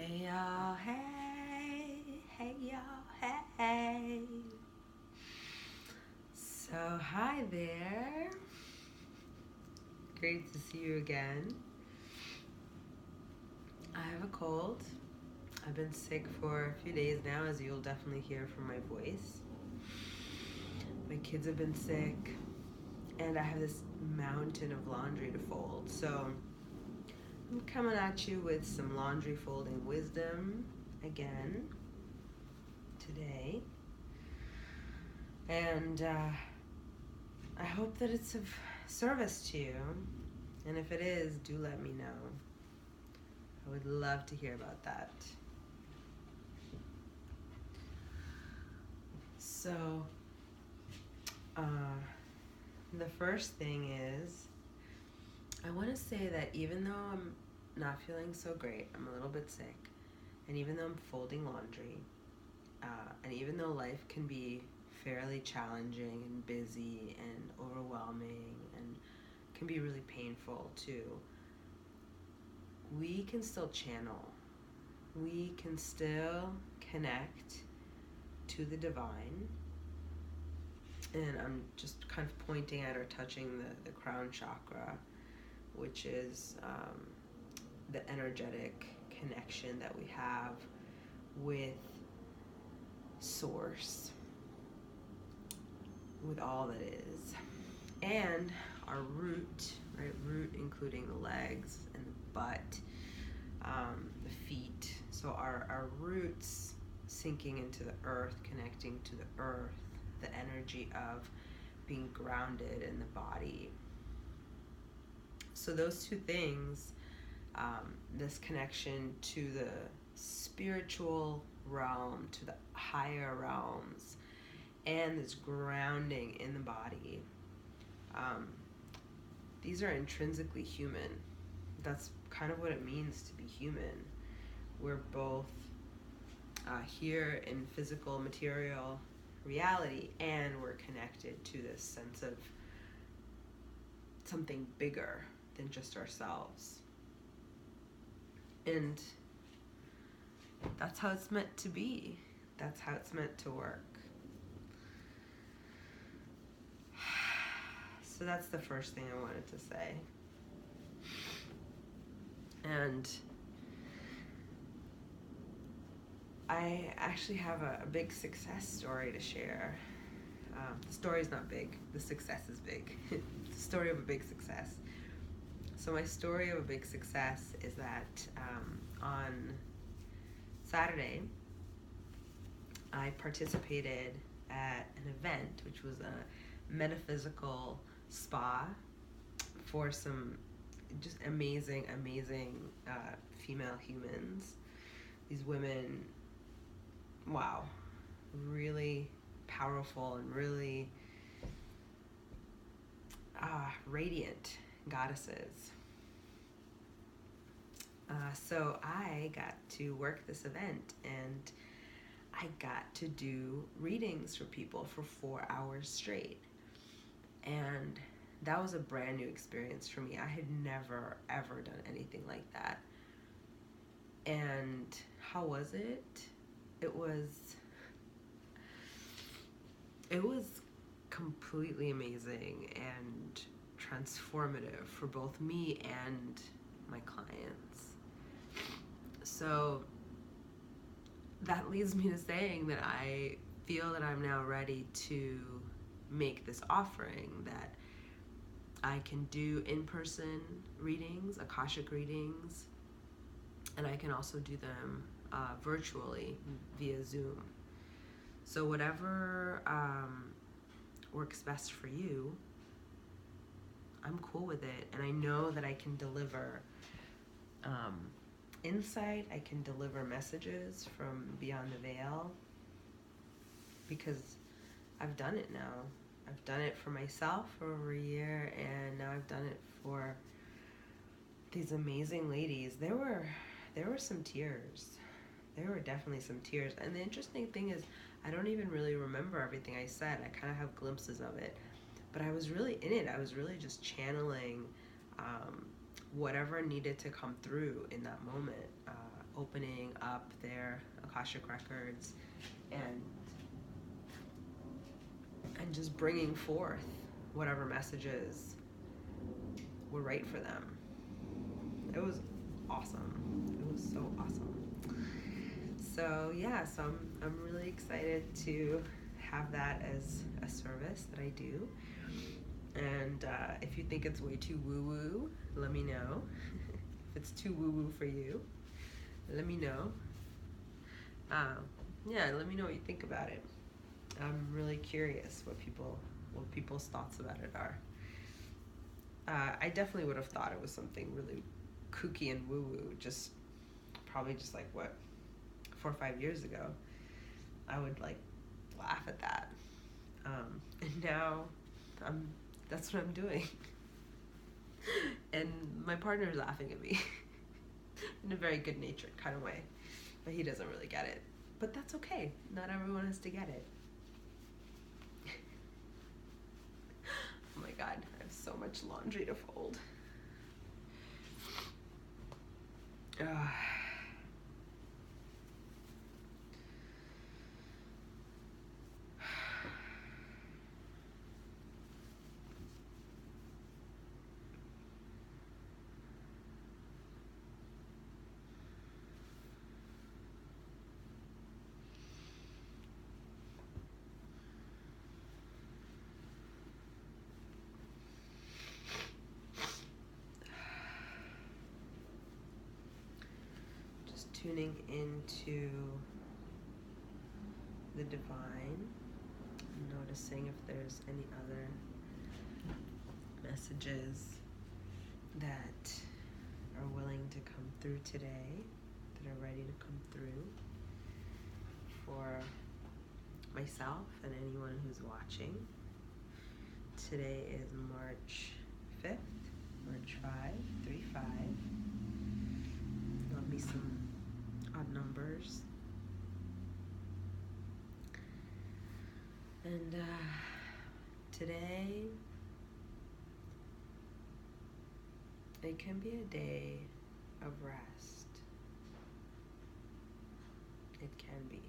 Hey y'all, hey y'all, hey. So, hi there. Great to see you again. I have a cold. I've been sick for a few days now, as you'll definitely hear from my voice. My kids have been sick, and I have this mountain of laundry to fold. So, I'm coming at you with some laundry folding wisdom again today. And I hope that it's of service to you. And if it is, do let me know. I would love to hear about that. So, uh, the first thing is, I want to say that even though I'm not feeling so great, I'm a little bit sick, and even though I'm folding laundry, and even though life can be fairly challenging and busy and overwhelming and can be really painful too, we can still channel. We can still connect to the divine. And I'm just kind of pointing at or touching the crown chakra, which is the energetic connection that we have with source, with all that is. And our root, right? Root including the legs and the butt, the feet. So our roots sinking into the earth, connecting to the earth, the energy of being grounded in the body. So those two things, this connection to the spiritual realm, to the higher realms, and this grounding in the body, these are intrinsically human. That's kind of what it means to be human. We're both here in physical, material reality, and we're connected to this sense of something bigger than just ourselves. And that's how it's meant to be. That's how it's meant to work. So that's the first thing I wanted to say. And I actually have a big success story to share. The story's not big, the success is big. The story of a big success. So my story of a big success is that on Saturday, I participated at an event, which was a metaphysical spa for some just amazing female humans. These women, wow, really powerful and really radiant goddesses. So I got to work this event, and I got to do readings for people for 4 hours straight. And that was a brand new experience for me. I had never, ever done anything like that. And how was it? It was completely amazing and transformative for both me and my clients. So that leads me to saying that I feel that I'm now ready to make this offering, that I can do in-person readings, Akashic readings, and I can also do them virtually via Zoom. So whatever works best for you, I'm cool with it. And I know that I can deliver insight, I can deliver messages from beyond the veil, because I've done it now. I've done it for myself for over a year, and now I've done it for these amazing ladies. There were some tears. There were definitely some tears. And the interesting thing is, I don't even really remember everything I said. I kind of have glimpses of it. But I was really in it. I was really just channeling whatever needed to come through in that moment, opening up their Akashic records and just bringing forth whatever messages were right for them. It was awesome. It was so awesome. So yeah, so I'm really excited to have that as a service that I do. And if you think it's way too woo-woo, let me know. If it's too woo-woo for you, let me know. Yeah, let me know what you think about it. I'm really curious what people's thoughts about it are. I definitely would have thought it was something really kooky and woo-woo, probably just like what, 4 or 5 years ago. I would like laugh at that. And now that's what I'm doing. And my partner's laughing at me in a very good-natured kind of way, but he doesn't really get it. But that's okay. Not everyone has to get it. Oh my God, I have so much laundry to fold. Tuning into the divine, noticing if there's any other messages that are willing to come through today, that are ready to come through for myself and anyone who's watching. Today is March 5th, March 5, 3-5. There'll be some odd numbers. And today, it can be a day of rest. It can be.